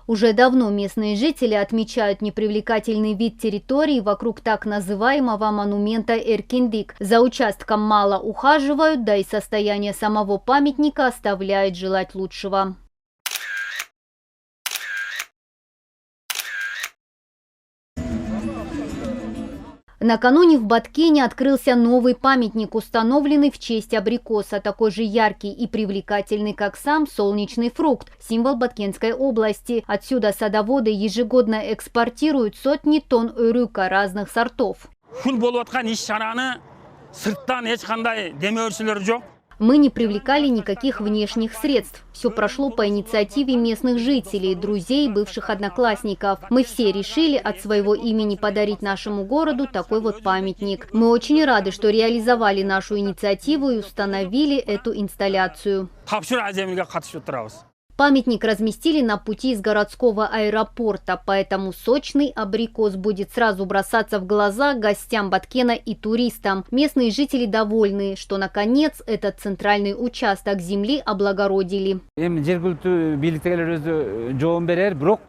Уже давно местные жители отмечают непривлекательный вид территории вокруг так называемого монумента Эркиндик. За участком мало ухаживают, да и состояние самого памятника оставляет желать лучшего. Накануне в Баткене открылся новый памятник, установленный в честь абрикоса, такой же яркий и привлекательный, как сам солнечный фрукт, символ Баткенской области. Отсюда садоводы ежегодно экспортируют сотни тонн өрюка разных сортов. Мы не привлекали никаких внешних средств. Все прошло по инициативе местных жителей, друзей, бывших одноклассников. Мы все решили от своего имени подарить нашему городу такой вот памятник. Мы очень рады, что реализовали нашу инициативу и установили эту инсталляцию. Памятник разместили на пути из городского аэропорта, поэтому сочный абрикос будет сразу бросаться в глаза гостям Баткена и туристам. Местные жители довольны, что наконец этот центральный участок земли облагородили.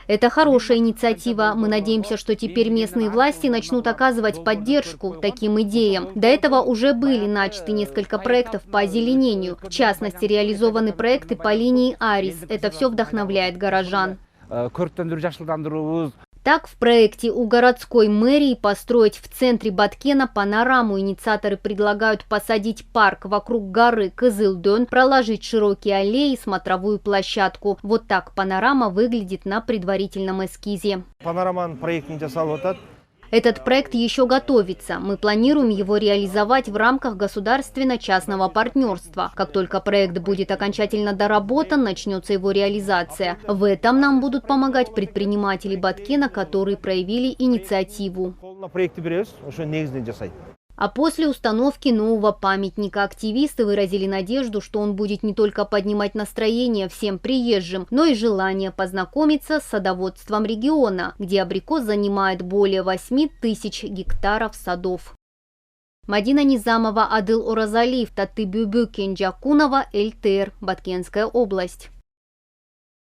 Это хорошая инициатива. Мы надеемся, что теперь местные власти начнут оказывать поддержку таким идеям. До этого уже были начаты несколько проектов по озеленению. В частности, реализованы проекты по линии Арис. Это все вдохновляет горожан. Так, в проекте у городской мэрии построить в центре Баткена панораму. Инициаторы предлагают посадить парк вокруг горы Кызылдön, проложить широкие аллеи, смотровую площадку. Вот так панорама выглядит на предварительном эскизе. Этот проект еще готовится. Мы планируем его реализовать в рамках государственно-частного партнерства. Как только проект будет окончательно доработан, начнется его реализация. В этом нам будут помогать предприниматели Баткена, которые проявили инициативу. А после установки нового памятника активисты выразили надежду, что он будет не только поднимать настроение всем приезжим, но и желание познакомиться с садоводством региона, где абрикос занимает более 8000 гектаров садов. Мадина Низамова, Адыл Оразалиев, Татыбюбю Кенджакунова, ЛТР, Баткенская область.